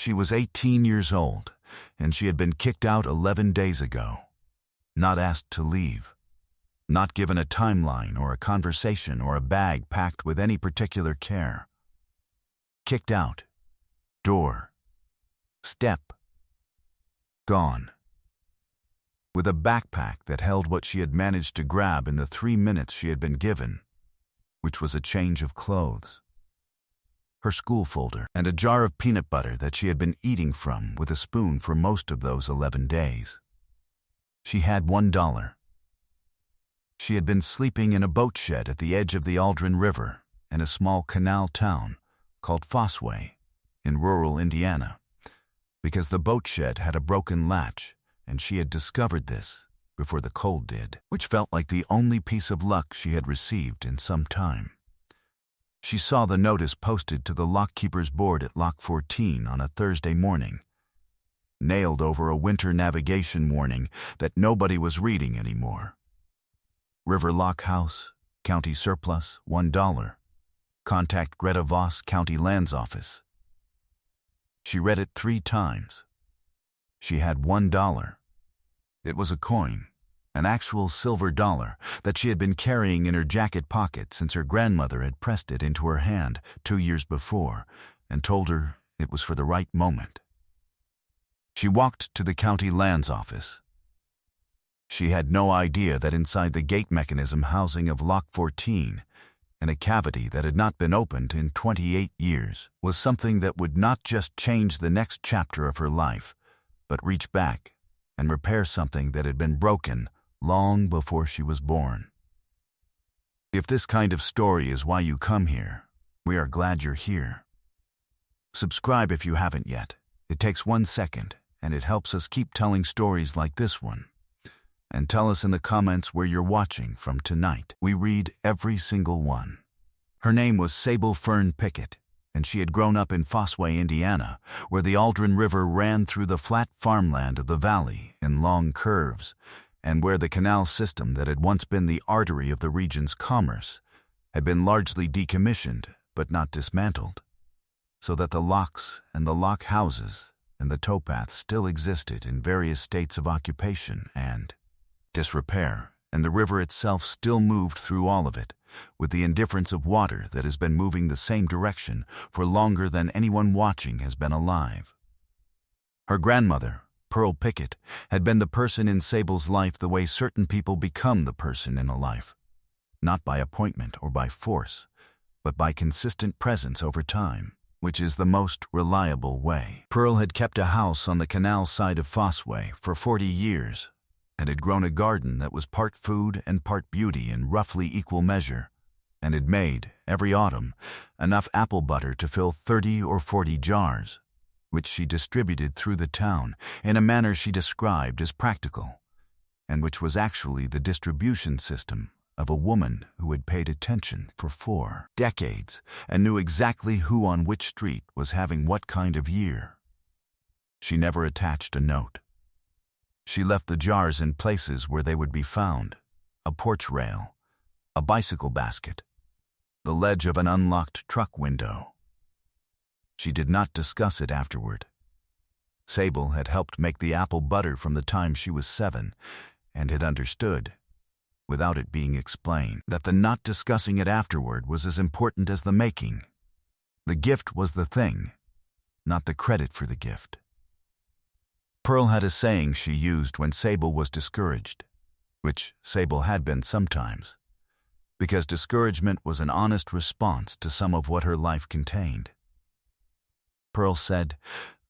She was 18 years old, and she had been kicked out 11 days ago. Not asked to leave. Not given a timeline or a conversation or a bag packed with any particular care. Kicked out. Door. Step. Gone. With a backpack that held what she had managed to grab in the 3 minutes she had been given, which was a change of clothes, her school folder, and a jar of peanut butter that she had been eating from with a spoon for most of those 11 days. She had $1. She had been sleeping in a boat shed at the edge of the Aldrin River in a small canal town called Fossway in rural Indiana, because the boat shed had a broken latch, and she had discovered this before the cold did, which felt like the only piece of luck she had received in some time. She saw the notice posted to the lockkeeper's board at Lock 14 on a Thursday morning, nailed over a winter navigation warning that nobody was reading anymore. River Lock House, County Surplus, $1. Contact Greta Voss, County Lands Office. She read it 3 times. She had $1. It was a coin, an actual silver dollar that she had been carrying in her jacket pocket since her grandmother had pressed it into her hand 2 years before and told her it was for the right moment. She walked to the county lands office. She had no idea that inside the gate mechanism housing of Lock 14, in a cavity that had not been opened in 28 years, was something that would not just change the next chapter of her life, but reach back and repair something that had been broken long before she was born. If this kind of story is why you come here, we are glad you're here. Subscribe if you haven't yet. It takes 1 second, and it helps us keep telling stories like this one. And tell us in the comments where you're watching from tonight. We read every single one. Her name was Sable Fern Pickett, and she had grown up in Fossway, Indiana, where the Aldrin River ran through the flat farmland of the valley in long curves, and where the canal system that had once been the artery of the region's commerce had been largely decommissioned but not dismantled, so that the locks and the lock houses and the towpath still existed in various states of occupation and disrepair, and the river itself still moved through all of it, with the indifference of water that has been moving the same direction for longer than anyone watching has been alive. Her grandmother, Pearl Pickett, had been the person in Sable's life the way certain people become the person in a life, not by appointment or by force, but by consistent presence over time, which is the most reliable way. Pearl had kept a house on the canal side of Fossway for 40 years, and had grown a garden that was part food and part beauty in roughly equal measure, and had made, every autumn, enough apple butter to fill 30 or 40 jars, which she distributed through the town in a manner she described as practical, and which was actually the distribution system of a woman who had paid attention for 4 decades and knew exactly who on which street was having what kind of year. She never attached a note. She left the jars in places where they would be found: a porch rail, a bicycle basket, the ledge of an unlocked truck window. She did not discuss it afterward. Sable had helped make the apple butter from the time she was 7, and had understood, without it being explained, that the not discussing it afterward was as important as the making. The gift was the thing, not the credit for the gift. Pearl had a saying she used when Sable was discouraged, which Sable had been sometimes, because discouragement was an honest response to some of what her life contained. Pearl said,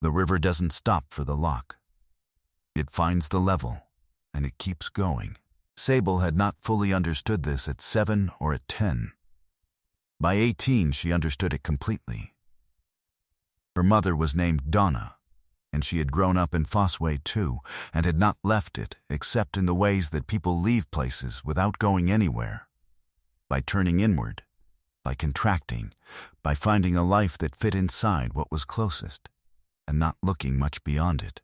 "The river doesn't stop for the lock. It finds the level, and it keeps going." Sable had not fully understood this at 7 or at 10. By 18, she understood it completely. Her mother was named Donna, and she had grown up in Fossway too, and had not left it except in the ways that people leave places without going anywhere: by turning inward, by contracting, by finding a life that fit inside what was closest, and not looking much beyond it.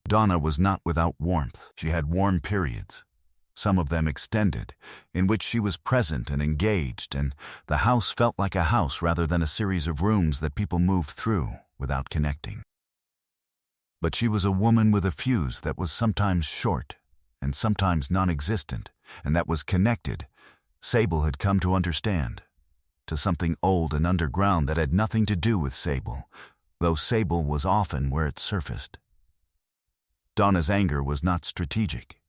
Donna was not without warmth. She had warm periods, some of them extended, in which she was present and engaged, and the house felt like a house rather than a series of rooms that people moved through, without connecting. But she was a woman with a fuse that was sometimes short and sometimes non-existent, and that was connected, Sable had come to understand, to something old and underground that had nothing to do with Sable, though Sable was often where it surfaced. Donna's anger was not strategic.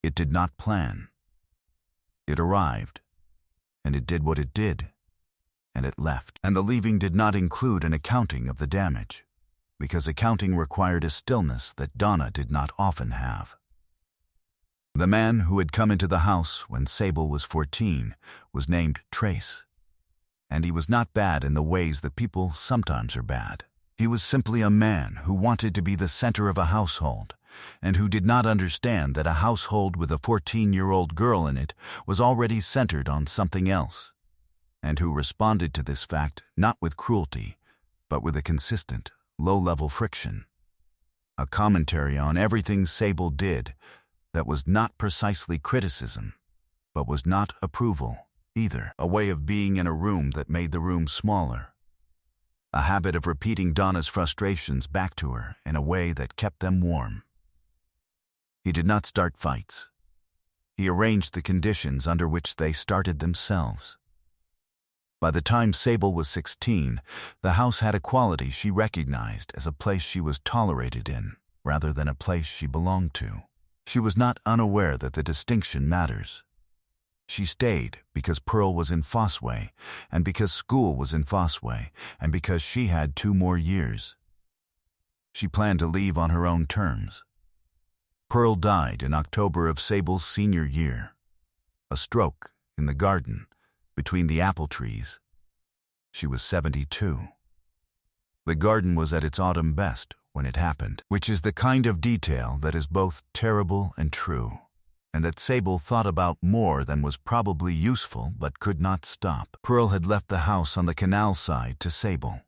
It did not plan. It arrived, and it did what it did, and it left. And the leaving did not include an accounting of the damage, because accounting required a stillness that Donna did not often have. The man who had come into the house when Sable was 14 was named Trace, and he was not bad in the ways that people sometimes are bad. He was simply a man who wanted to be the center of a household, and who did not understand that a household with a 14-year-old girl in it was already centered on something else, and who responded to this fact not with cruelty, but with a consistent, low-level friction. A commentary on everything Sable did that was not precisely criticism, but was not approval either. A way of being in a room that made the room smaller. A habit of repeating Donna's frustrations back to her in a way that kept them warm. He did not start fights. He arranged the conditions under which they started themselves. By the time Sable was 16, the house had a quality she recognized as a place she was tolerated in, rather than a place she belonged to. She was not unaware that the distinction matters. She stayed because Pearl was in Fossway, and because school was in Fossway, and because she had 2 more years. She planned to leave on her own terms. Pearl died in October of Sable's senior year. A stroke in the garden, between the apple trees. She was 72. The garden was at its autumn best when it happened, which is the kind of detail that is both terrible and true, and that Sable thought about more than was probably useful but could not stop. Pearl had left the house on the canal side to Sable,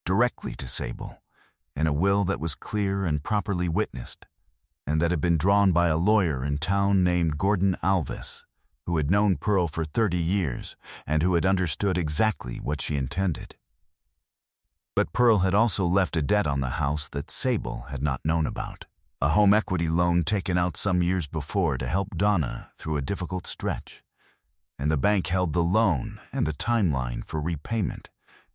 directly to Sable, in a will that was clear and properly witnessed, and that had been drawn by a lawyer in town named Gordon Alvis, who had known Pearl for 30 years and who had understood exactly what she intended. But Pearl had also left a debt on the house that Sable had not known about. A home equity loan taken out some years before to help Donna through a difficult stretch. And the bank held the loan and the timeline for repayment,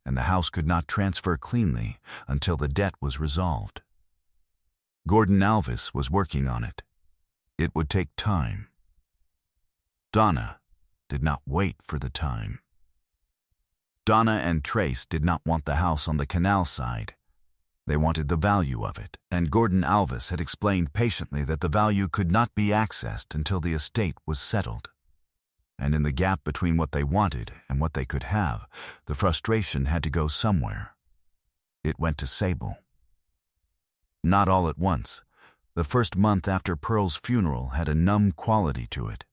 and the house could not transfer cleanly until the debt was resolved. Gordon Alvis was working on it. It would take time. Donna did not wait for the time. Donna and Trace did not want the house on the canal side. They wanted the value of it, and Gordon Alvis had explained patiently that the value could not be accessed until the estate was settled. And in the gap between what they wanted and what they could have, the frustration had to go somewhere. It went to Sable. Not all at once. The first month after Pearl's funeral had a numb quality to it,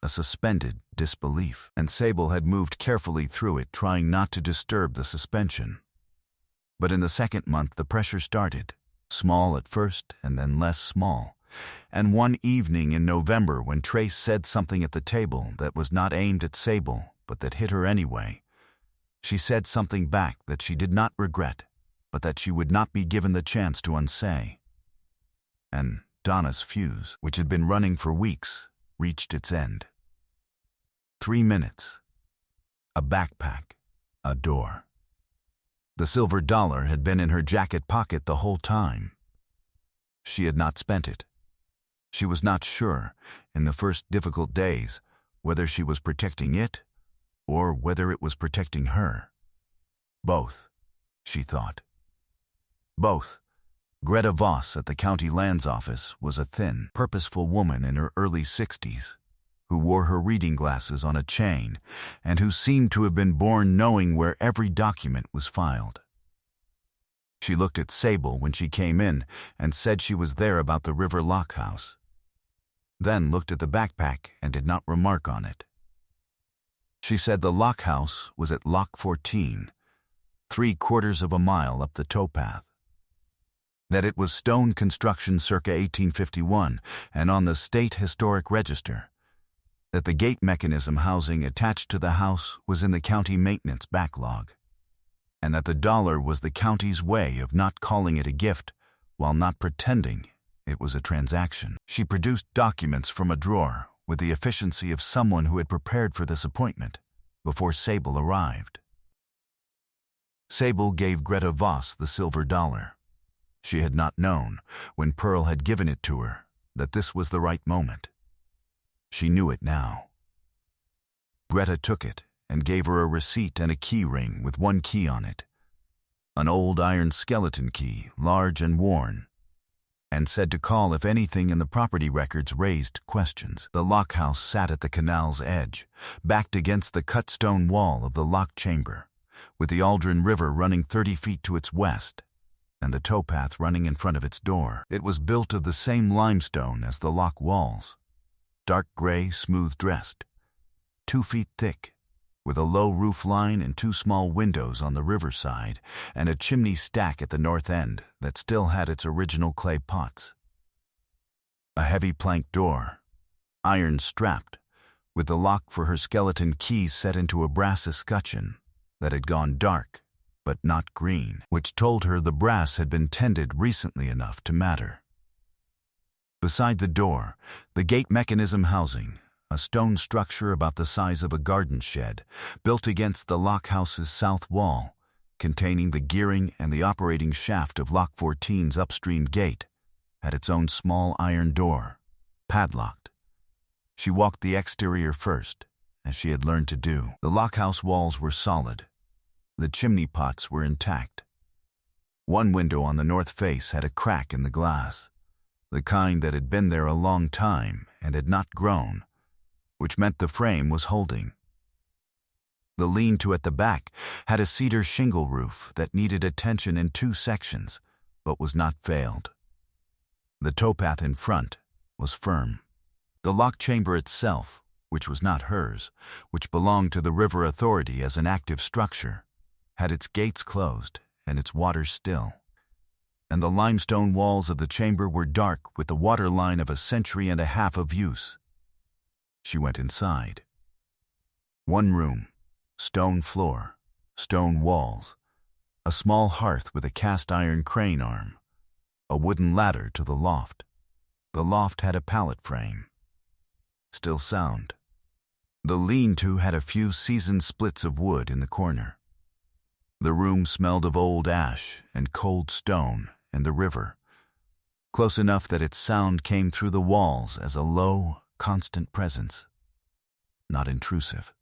a suspended disbelief, and Sable had moved carefully through it, trying not to disturb the suspension. But in the second month the pressure started, small at first and then less small, and one evening in November when Trace said something at the table that was not aimed at Sable but that hit her anyway, she said something back that she did not regret, but that she would not be given the chance to unsay. And Donna's fuse, which had been running for weeks, reached its end. 3 minutes. A backpack. A door. The silver dollar had been in her jacket pocket the whole time. She had not spent it. She was not sure, in the first difficult days, whether she was protecting it or whether it was protecting her. Both, she thought. Both. Greta Voss at the county lands office was a thin, purposeful woman in her early 60s, who wore her reading glasses on a chain and who seemed to have been born knowing where every document was filed. She looked at Sable when she came in and said she was there about the River Lock House, then looked at the backpack and did not remark on it. She said the Lock House was at Lock 14, 3/4 of a mile up the towpath. That it was stone construction circa 1851 and on the State Historic Register. That the gate mechanism housing attached to the house was in the county maintenance backlog. and that the dollar was the county's way of not calling it a gift while not pretending it was a transaction. She produced documents from a drawer with the efficiency of someone who had prepared for this appointment before Sable arrived. Sable gave Greta Voss the silver dollar. She had not known, when Pearl had given it to her, that this was the right moment. She knew it now. Greta took it and gave her a receipt and a key ring with one key on it, an old iron skeleton key, large and worn, and said to call if anything in the property records raised questions. The lock house sat at the canal's edge, backed against the cut stone wall of the lock chamber, with the Aldrin River running 30 feet to its west, and the towpath running in front of its door. It was built of the same limestone as the lock walls, dark gray, smooth-dressed, 2 feet thick, with a low roof line and 2 small windows on the riverside and a chimney stack at the north end that still had its original clay pots. A heavy plank door, iron strapped, with the lock for her skeleton key set into a brass escutcheon that had gone dark but not green, which told her the brass had been tended recently enough to matter. Beside the door, the gate mechanism housing, a stone structure about the size of a garden shed, built against the lock house's south wall, containing the gearing and the operating shaft of Lock 14's upstream gate, had its own small iron door, padlocked. She walked the exterior first, as she had learned to do. The lock house walls were solid. The chimney pots were intact. One window on the north face had a crack in the glass, the kind that had been there a long time and had not grown, which meant the frame was holding. The lean-to at the back had a cedar shingle roof that needed attention in 2 sections, but was not failed. The towpath in front was firm. The lock chamber itself, which was not hers, which belonged to the River Authority as an active structure, had its gates closed and its water still, and the limestone walls of the chamber were dark with the water line of a century and a half of use. She went inside. 1 room, stone floor, stone walls, a small hearth with a cast-iron crane arm, a wooden ladder to the loft. The loft had a pallet frame, still sound. The lean-to had a few seasoned splits of wood in the corner. The room smelled of old ash and cold stone and the river, close enough that its sound came through the walls as a low, constant presence, not intrusive.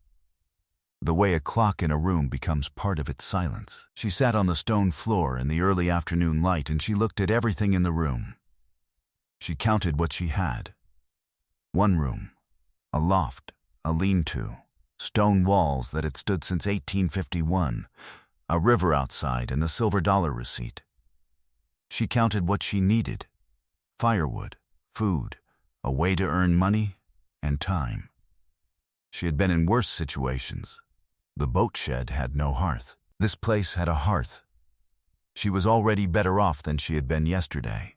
The way a clock in a room becomes part of its silence. She sat on the stone floor in the early afternoon light and she looked at everything in the room. She counted what she had. 1 room, a loft, a lean-to, stone walls that had stood since 1851, a river outside and the silver dollar receipt. She counted what she needed: firewood, food, a way to earn money, and time. She had been in worse situations. The boat shed had no hearth. This place had a hearth. She was already better off than she had been yesterday.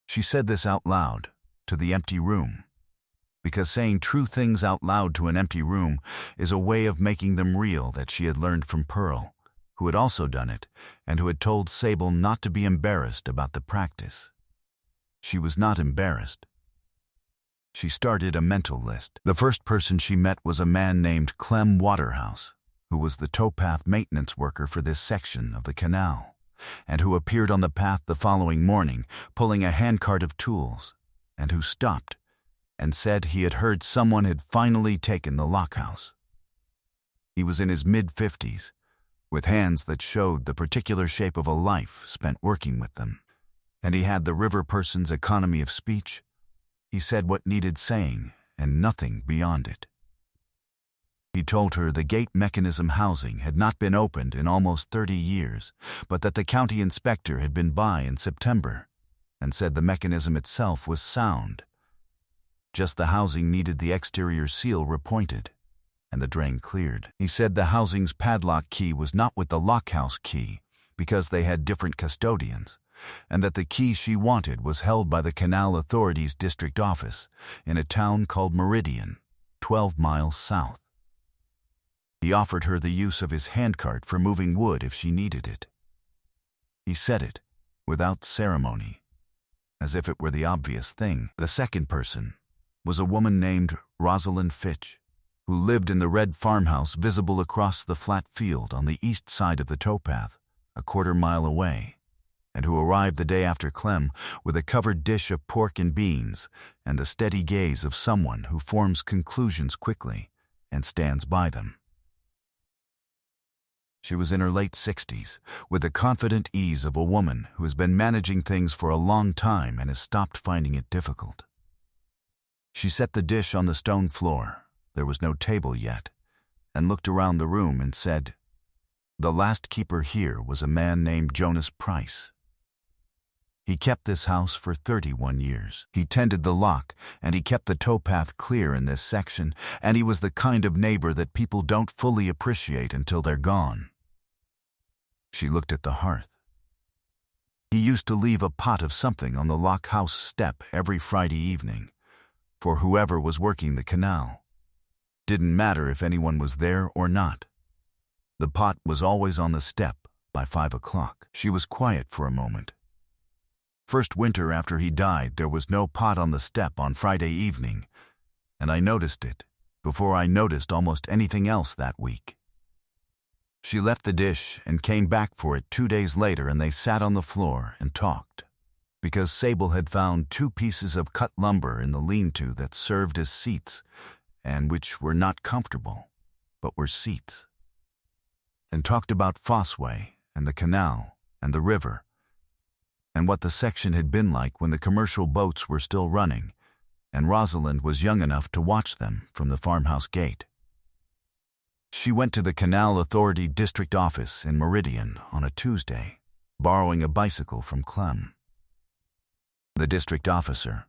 She said this out loud, to the empty room, because saying true things out loud to an empty room is a way of making them real that she had learned from Pearl, who had also done it, and who had told Sable not to be embarrassed about the practice. She was not embarrassed. She started a mental list. The first person she met was a man named Clem Waterhouse, who was the towpath maintenance worker for this section of the canal, and who appeared on the path the following morning, pulling a handcart of tools, and who stopped and said he had heard someone had finally taken the lock house. He was in his mid-50s, with hands that showed the particular shape of a life spent working with them, and he had the river person's economy of speech. He said what needed saying, and nothing beyond it. He told her the gate mechanism housing had not been opened in almost 30 years, but that the county inspector had been by in September, and said the mechanism itself was sound. Just the housing needed the exterior seal repointed, and the drain cleared. He said the housing's padlock key was not with the lockhouse key, because they had different custodians, and that the key she wanted was held by the Canal Authority's district office in a town called Meridian, 12 miles south. He offered her the use of his handcart for moving wood if she needed it. He said it, without ceremony, as if it were the obvious thing. The second person was a woman named Rosalind Fitch, who lived in the red farmhouse visible across the flat field on the east side of the towpath, a quarter-mile away, and who arrived the day after Clem with a covered dish of pork and beans and the steady gaze of someone who forms conclusions quickly and stands by them. She was in her late 60s, with the confident ease of a woman who has been managing things for a long time and has stopped finding it difficult. She set the dish on the stone floor, there was no table yet, and looked around the room and said, "The last keeper here was a man named Jonas Price. He kept this house for 31 years. He tended the lock, and he kept the towpath clear in this section, and he was the kind of neighbor that people don't fully appreciate until they're gone." She looked at the hearth. He used to leave a pot of something on the lock house step every Friday evening, for whoever was working the canal. Didn't matter if anyone was there or not. The pot was always on the step by 5 o'clock. She was quiet for a moment. First winter after he died, there was no pot on the step on Friday evening, and I noticed it before I noticed almost anything else that week. She left the dish and came back for it 2 days later, and they sat on the floor and talked, because Sable had found 2 pieces of cut lumber in the lean-to that served as seats, and which were not comfortable, but were seats, and talked about Fossway and the canal and the river, and what the section had been like when the commercial boats were still running, and Rosalind was young enough to watch them from the farmhouse gate. She went to the Canal Authority district office in Meridian on a Tuesday, borrowing a bicycle from Clem. The district officer,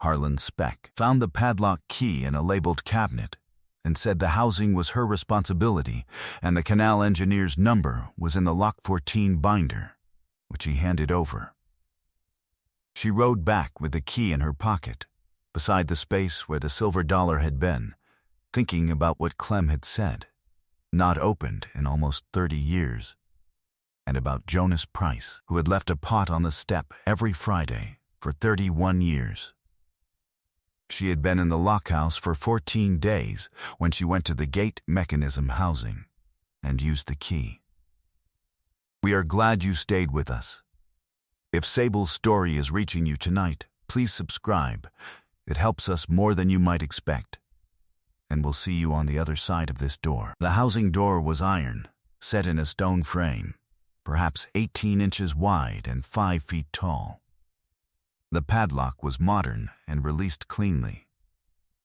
Harlan Speck, found the padlock key in a labeled cabinet and said the housing was her responsibility and the canal engineer's number was in the Lock 14 binder, which he handed over. She rode back with the key in her pocket, beside the space where the silver dollar had been, thinking about what Clem had said, not opened in almost 30 years, and about Jonas Price, who had left a pot on the step every Friday for 31 years. She had been in the lockhouse for 14 days when she went to the gate mechanism housing and used the key. We are glad you stayed with us. If Sable's story is reaching you tonight, please subscribe. It helps us more than you might expect. And we'll see you on the other side of this door. The housing door was iron, set in a stone frame, perhaps 18 inches wide and 5 feet tall. The padlock was modern and released cleanly.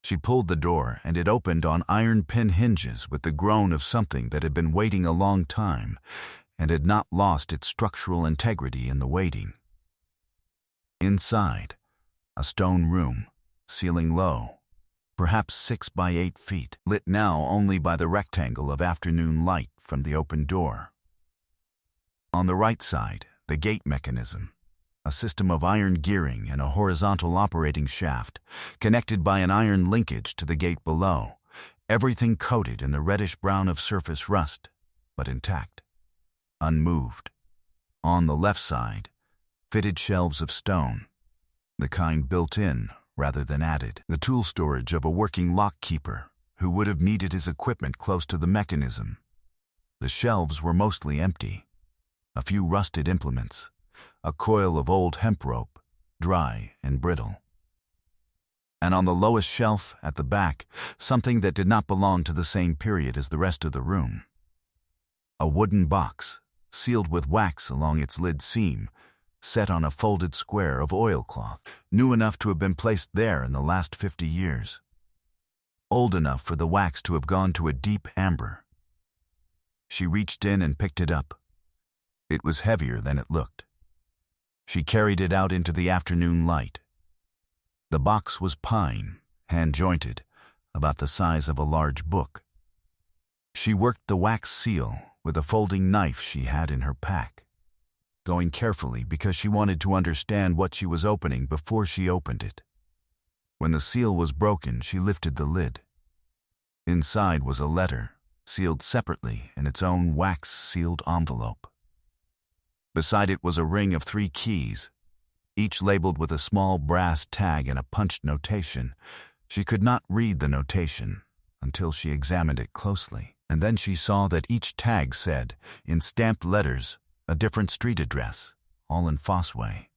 She pulled the door and it opened on iron pin hinges with the groan of something that had been waiting a long time and had not lost its structural integrity in the waiting. Inside, a stone room, ceiling low, perhaps 6 by 8 feet, lit now only by the rectangle of afternoon light from the open door. On the right side, the gate mechanism, a system of iron gearing and a horizontal operating shaft, connected by an iron linkage to the gate below, everything coated in the reddish-brown of surface rust, but intact, unmoved. On the left side, fitted shelves of stone, the kind built in rather than added, the tool storage of a working lockkeeper who would have needed his equipment close to the mechanism. The shelves were mostly empty, a few rusted implements, a coil of old hemp rope, dry and brittle. And on the lowest shelf at the back, something that did not belong to the same period as the rest of the room. A wooden box, sealed with wax along its lid seam, set on a folded square of oilcloth, new enough to have been placed there in the last 50 years. Old enough for the wax to have gone to a deep amber. She reached in and picked it up. It was heavier than it looked. She carried it out into the afternoon light. The box was pine, hand-jointed, about the size of a large book. She worked the wax seal with a folding knife she had in her pack, going carefully because she wanted to understand what she was opening before she opened it. When the seal was broken, she lifted the lid. Inside was a letter, sealed separately in its own wax-sealed envelope. Beside it was a ring of 3 keys, each labeled with a small brass tag and a punched notation. She could not read the notation until she examined it closely, and then she saw that each tag said, in stamped letters, a different street address, all in Fossway.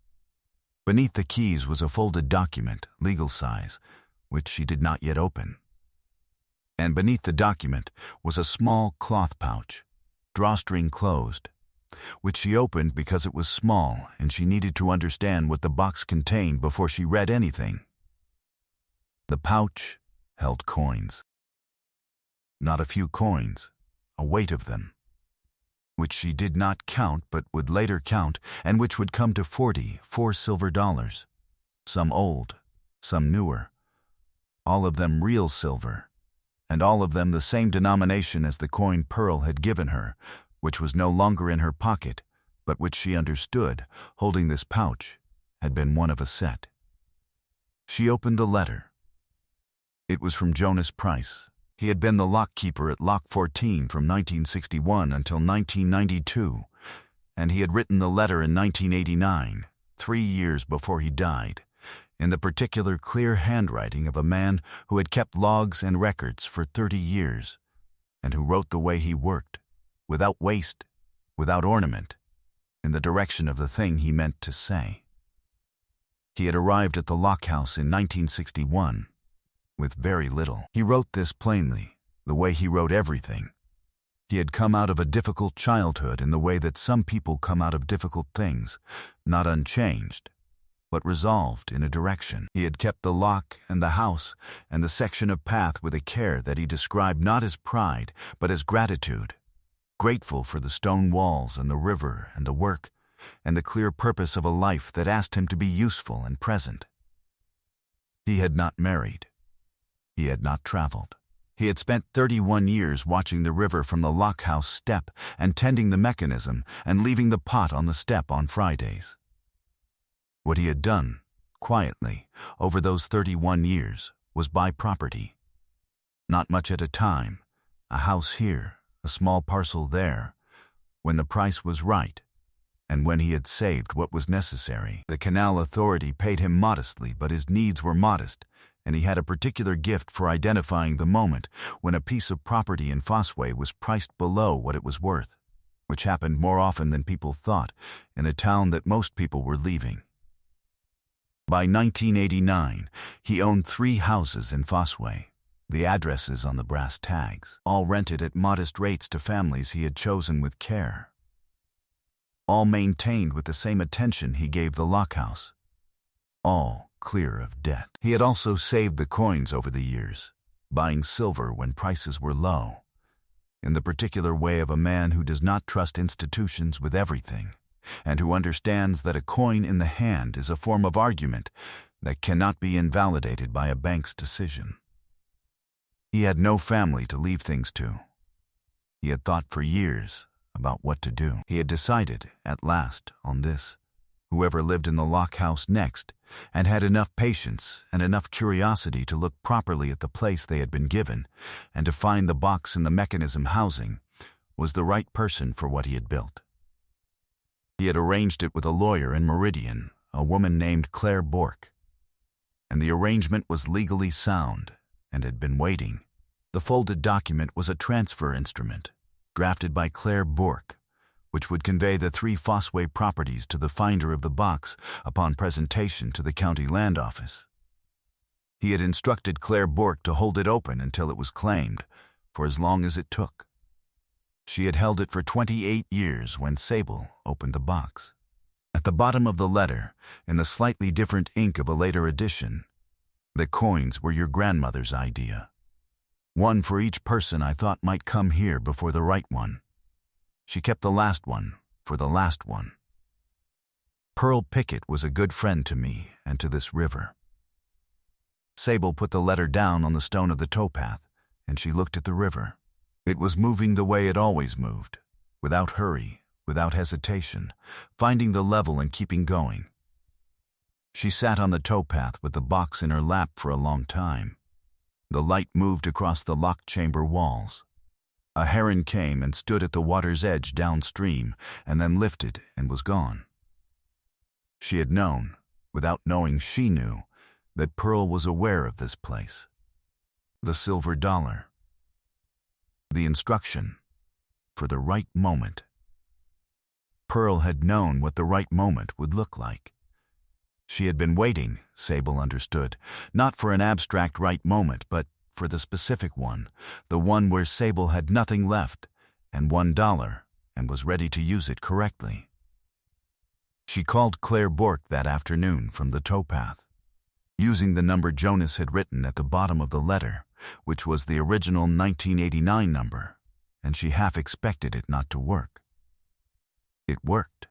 Beneath the keys was a folded document, legal size, which she did not yet open. And beneath the document was a small cloth pouch, drawstring closed, which she opened because it was small and she needed to understand what the box contained before she read anything. The pouch held coins. Not a few coins, a weight of them, which she did not count but would later count, and which would come to 44 silver dollars, some old, some newer, all of them real silver, and all of them the same denomination as the coin Pearl had given her, which was no longer in her pocket, but which she understood, holding this pouch, had been one of a set. She opened the letter. It was from Jonas Price. He had been the lock-keeper at Lock 14 from 1961 until 1992, and he had written the letter in 1989, 3 years before he died, in the particular clear handwriting of a man who had kept logs and records for 30 years, and who wrote the way he worked, without waste, without ornament, in the direction of the thing he meant to say. He had arrived at the Lock House in 1961, with very little. He wrote this plainly, the way he wrote everything. He had come out of a difficult childhood in the way that some people come out of difficult things, not unchanged, but resolved in a direction. He had kept the lock and the house and the section of path with a care that he described not as pride, but as gratitude, grateful for the stone walls and the river and the work, and the clear purpose of a life that asked him to be useful and present. He had not married. He had not traveled. He had spent 31 years watching the river from the Lock House step and tending the mechanism and leaving the pot on the step on Fridays. What he had done, quietly, over those 31 years, was buy property. Not much at a time, a house here, a small parcel there, when the price was right, and when he had saved what was necessary. The Canal Authority paid him modestly, but his needs were modest, and he had a particular gift for identifying the moment when a piece of property in Fossway was priced below what it was worth, which happened more often than people thought in a town that most people were leaving. By 1989, he owned 3 houses in Fossway, the addresses on the brass tags, all rented at modest rates to families he had chosen with care, all maintained with the same attention he gave the Lock House, all clear of debt. He had also saved the coins over the years, buying silver when prices were low, in the particular way of a man who does not trust institutions with everything, and who understands that a coin in the hand is a form of argument that cannot be invalidated by a bank's decision. He had no family to leave things to. He had thought for years about what to do. He had decided, at last, on this. Whoever lived in the Lock House next, and had enough patience and enough curiosity to look properly at the place they had been given, and to find the box in the mechanism housing, was the right person for what he had built. He had arranged it with a lawyer in Meridian, a woman named Claire Bourque, and the arrangement was legally sound and had been waiting. The folded document was a transfer instrument, drafted by Claire Bourque, which would convey the 3 Fossway properties to the finder of the box upon presentation to the county land office. He had instructed Claire Bourque to hold it open until it was claimed, for as long as it took. She had held it for 28 years when Sable opened the box. At the bottom of the letter, in the slightly different ink of a later edition, the coins were your grandmother's idea. One for each person I thought might come here before the right one. She kept the last one for the last one. Pearl Pickett was a good friend to me and to this river. Sable put the letter down on the stone of the towpath, and she looked at the river. It was moving the way it always moved, without hurry, without hesitation, finding the level and keeping going. She sat on the towpath with the box in her lap for a long time. The light moved across the locked chamber walls. A heron came and stood at the water's edge downstream, and then lifted and was gone. She had known, without knowing she knew, that Pearl was aware of this place. The silver dollar. The instruction. For the right moment. Pearl had known what the right moment would look like. She had been waiting, Sable understood, not for an abstract right moment, but for the specific one, the one where Sable had nothing left and $1 and was ready to use it correctly. She called Claire Bourque that afternoon from the towpath, using the number Jonas had written at the bottom of the letter, which was the original 1989 number, and she half expected it not to work. It worked.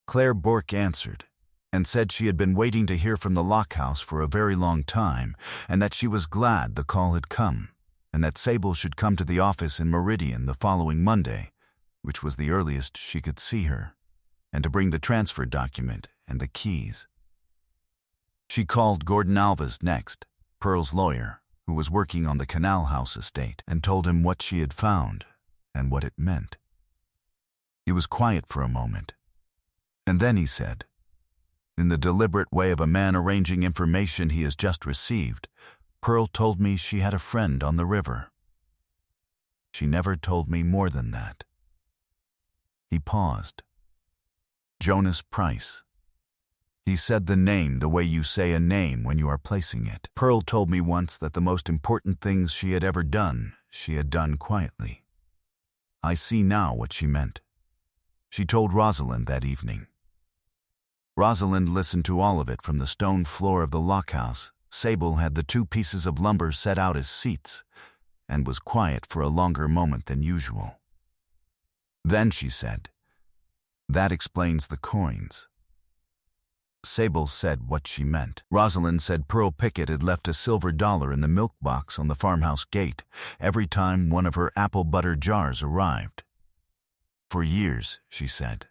Claire Bourque answered and said she had been waiting to hear from the lockhouse for a very long time, and that she was glad the call had come, and that Sable should come to the office in Meridian the following Monday, which was the earliest she could see her, and to bring the transfer document and the keys. She called Gordon Alves next, Pearl's lawyer, who was working on the Canal House estate, and told him what she had found and what it meant. He was quiet for a moment, and then he said, in the deliberate way of a man arranging information he has just received, Pearl told me she had a friend on the river. She never told me more than that. He paused. Jonas Price. He said the name the way you say a name when you are placing it. Pearl told me once that the most important things she had ever done, she had done quietly. I see now what she meant. She told Rosalind that evening. Rosalind listened to all of it from the stone floor of the lockhouse. Sable had the 2 pieces of lumber set out as seats, and was quiet for a longer moment than usual. Then she said, "That explains the coins." Sable said what she meant. Rosalind said Pearl Pickett had left a silver dollar in the milk box on the farmhouse gate every time one of her apple butter jars arrived. For years, she said.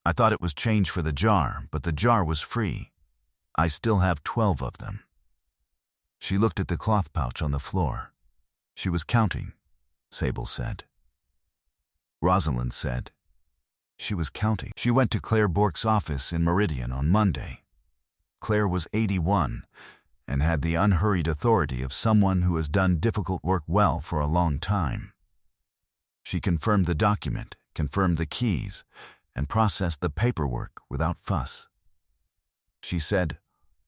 I thought it was change for the jar, but the jar was free. I still have 12 of them. She looked at the cloth pouch on the floor. She was counting, Sable said. Rosalind said, she was counting. She went to Claire Bourque's office in Meridian on Monday. Claire was 81 and had the unhurried authority of someone who has done difficult work well for a long time. She confirmed the document, confirmed the keys, and processed the paperwork without fuss. She said,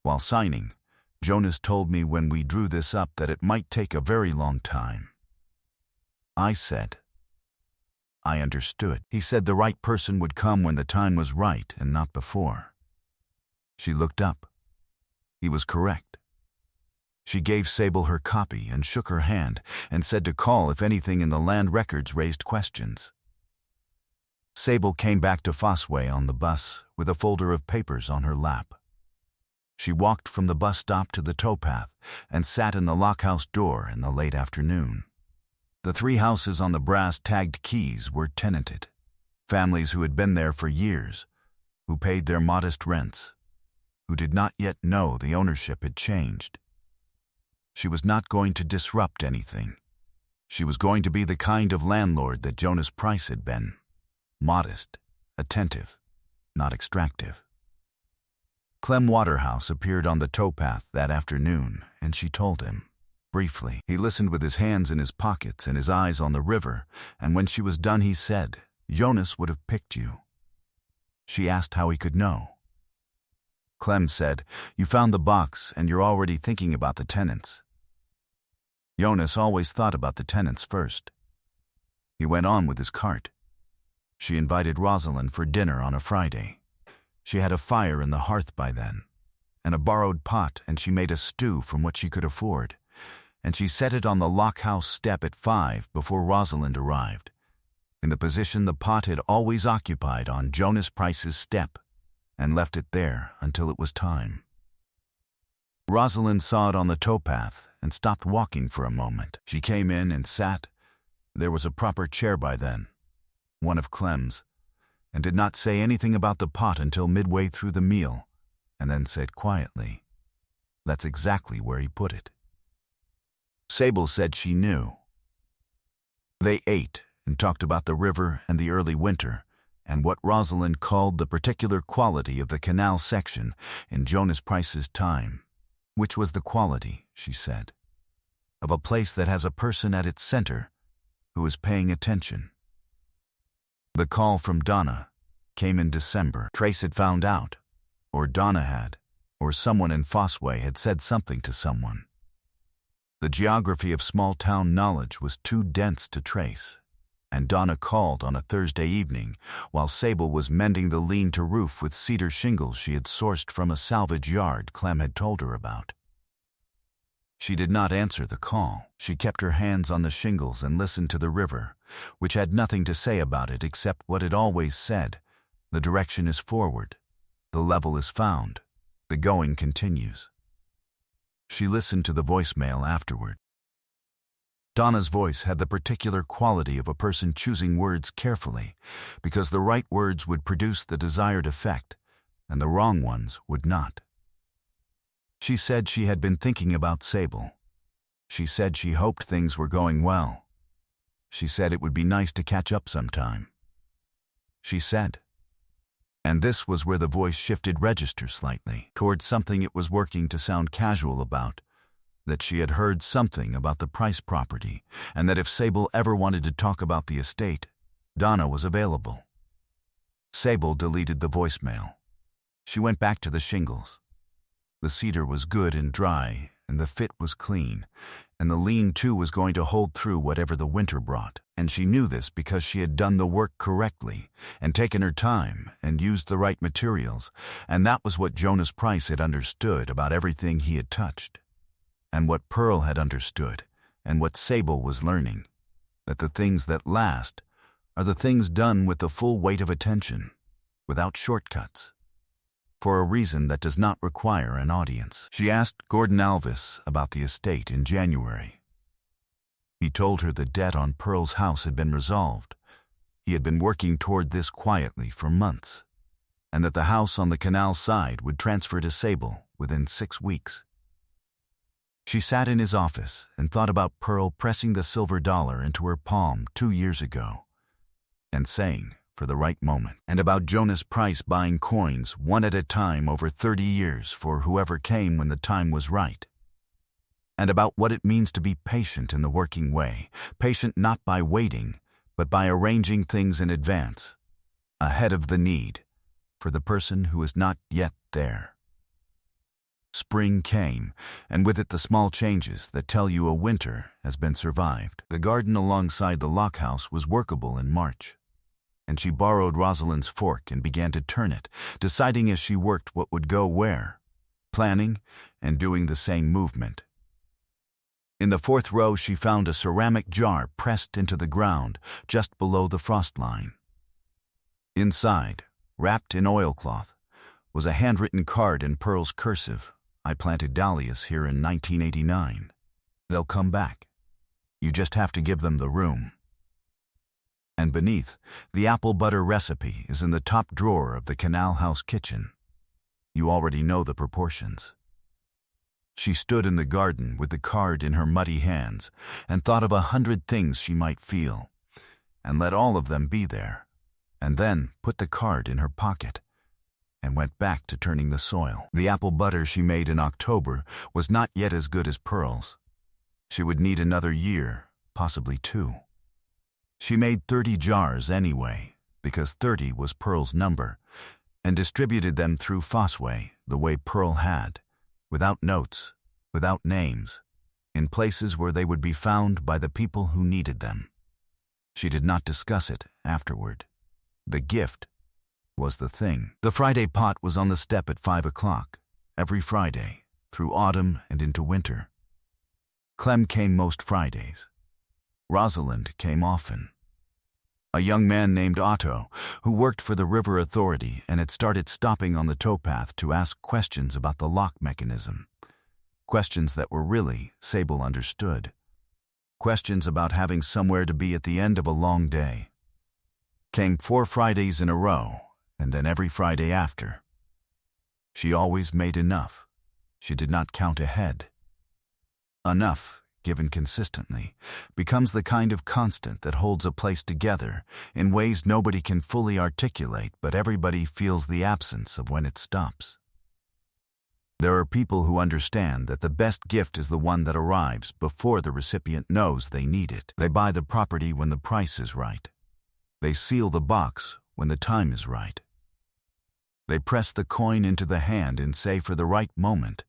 while signing, Jonas told me when we drew this up that it might take a very long time. I said, I understood. He said the right person would come when the time was right and not before. She looked up. He was correct. She gave Sable her copy and shook her hand and said to call if anything in the land records raised questions. Sable came back to Fossway on the bus with a folder of papers on her lap. She walked from the bus stop to the towpath and sat in the lockhouse door in the late afternoon. The 3 houses on the brass-tagged quays were tenanted. Families who had been there for years, who paid their modest rents, who did not yet know the ownership had changed. She was not going to disrupt anything. She was going to be the kind of landlord that Jonas Price had been. Modest, attentive, not extractive. Clem Waterhouse appeared on the towpath that afternoon, and she told him, briefly. He listened with his hands in his pockets and his eyes on the river, and when she was done he said, Jonas would have picked you. She asked how he could know. Clem said, you found the box and you're already thinking about the tenants. Jonas always thought about the tenants first. He went on with his cart. She invited Rosalind for dinner on a Friday. She had a fire in the hearth by then, and a borrowed pot, and she made a stew from what she could afford, and she set it on the lockhouse step at 5 before Rosalind arrived, in the position the pot had always occupied on Jonas Price's step, and left it there until it was time. Rosalind saw it on the towpath and stopped walking for a moment. She came in and sat. There was a proper chair by then, one of Clem's, and did not say anything about the pot until midway through the meal, and then said quietly, that's exactly where he put it. Sable said she knew. They ate and talked about the river and the early winter, and what Rosalind called the particular quality of the canal section in Jonas Price's time, which was the quality, she said, of a place that has a person at its center who is paying attention. The call from Donna came in December. Trace had found out, or Donna had, or someone in Fossway had said something to someone. The geography of small-town knowledge was too dense to trace, and Donna called on a Thursday evening while Sable was mending the lean-to roof with cedar shingles she had sourced from a salvage yard Clem had told her about. She did not answer the call. She kept her hands on the shingles and listened to the river, which had nothing to say about it except what it always said: the direction is forward, the level is found, the going continues. She listened to the voicemail afterward. Donna's voice had the particular quality of a person choosing words carefully, because the right words would produce the desired effect, and the wrong ones would not. She said she had been thinking about Sable. She said she hoped things were going well. She said it would be nice to catch up sometime. She said, and this was where the voice shifted register slightly, towards something it was working to sound casual about, that she had heard something about the Price property, and that if Sable ever wanted to talk about the estate, Donna was available. Sable deleted the voicemail. She went back to the shingles. The cedar was good and dry, and the fit was clean, and the lean-to was going to hold through whatever the winter brought, and she knew this because she had done the work correctly, and taken her time, and used the right materials, and that was what Jonas Price had understood about everything he had touched, and what Pearl had understood, and what Sable was learning, that the things that last are the things done with the full weight of attention, without shortcuts, for a reason that does not require an audience. She asked Gordon Alvis about the estate in January. He told her the debt on Pearl's house had been resolved. He had been working toward this quietly for months, and that the house on the canal side would transfer to Sable within 6 weeks. She sat in his office and thought about Pearl pressing the silver dollar into her palm 2 years ago, and saying, for the right moment, and about Jonas Price buying coins one at a time over 30 years for whoever came when the time was right, and about what it means to be patient in the working way, patient not by waiting, but by arranging things in advance, ahead of the need, for the person who is not yet there. Spring came, and with it the small changes that tell you a winter has been survived. The garden alongside the lock house was workable in March, and she borrowed Rosalind's fork and began to turn it, deciding as she worked what would go where, planning and doing the same movement. In the 4th row she found a ceramic jar pressed into the ground just below the frost line. Inside, wrapped in oilcloth, was a handwritten card in Pearl's cursive. I planted dahlias here in 1989. They'll come back. You just have to give them the room. And beneath, the apple butter recipe is in the top drawer of the canal house kitchen. You already know the proportions. She stood in the garden with the card in her muddy hands and thought of 100 things she might feel, and let all of them be there, and then put the card in her pocket and went back to turning the soil. The apple butter she made in October was not yet as good as Pearl's. She would need another year, possibly 2. She made 30 jars anyway, because 30 was Pearl's number, and distributed them through Fossway the way Pearl had, without notes, without names, in places where they would be found by the people who needed them. She did not discuss it afterward. The gift was the thing. The Friday pot was on the step at 5 o'clock, every Friday, through autumn and into winter. Clem came most Fridays. Rosalind came often. A young man named Otto, who worked for the River Authority and had started stopping on the towpath to ask questions about the lock mechanism. Questions that were really, Sable understood. Questions about having somewhere to be at the end of a long day. Came 4 Fridays in a row, and then every Friday after. She always made enough. She did not count ahead. Enough given consistently, becomes the kind of constant that holds a place together in ways nobody can fully articulate, but everybody feels the absence of when it stops. There are people who understand that the best gift is the one that arrives before the recipient knows they need it. They buy the property when the price is right. They seal the box when the time is right. They press the coin into the hand and say for the right moment,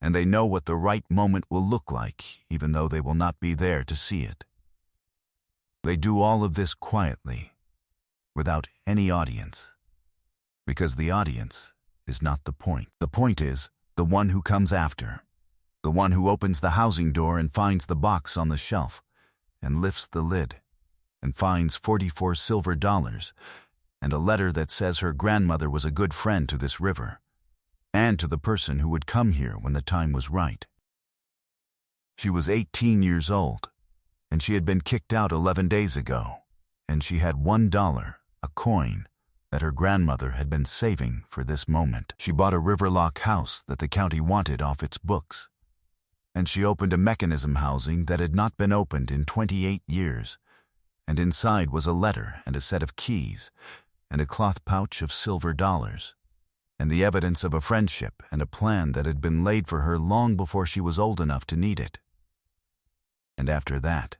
and they know what the right moment will look like, even though they will not be there to see it. They do all of this quietly, without any audience, because the audience is not the point. The point is the one who comes after, the one who opens the housing door and finds the box on the shelf, and lifts the lid, and finds 44 silver dollars, and a letter that says her grandmother was a good friend to this river, and to the person who would come here when the time was right. She was 18 years old, and she had been kicked out 11 days ago, and she had $1, a coin, that her grandmother had been saving for this moment. She bought a Riverlock house that the county wanted off its books, and she opened a mechanism housing that had not been opened in 28 years, and inside was a letter and a set of keys, and a cloth pouch of silver dollars, and the evidence of a friendship and a plan that had been laid for her long before she was old enough to need it. And after that,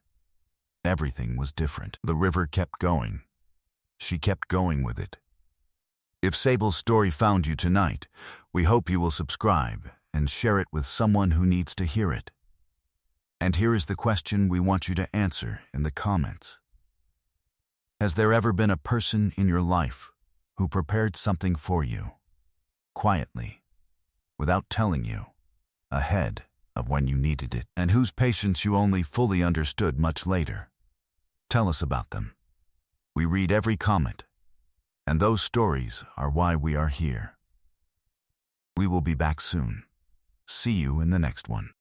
everything was different. The river kept going. She kept going with it. If Sable's story found you tonight, we hope you will subscribe and share it with someone who needs to hear it. And here is the question we want you to answer in the comments. Has there ever been a person in your life who prepared something for you, quietly, without telling you, ahead of when you needed it, and whose patience you only fully understood much later? Tell us about them. We read every comment, and those stories are why we are here. We will be back soon. See you in the next one.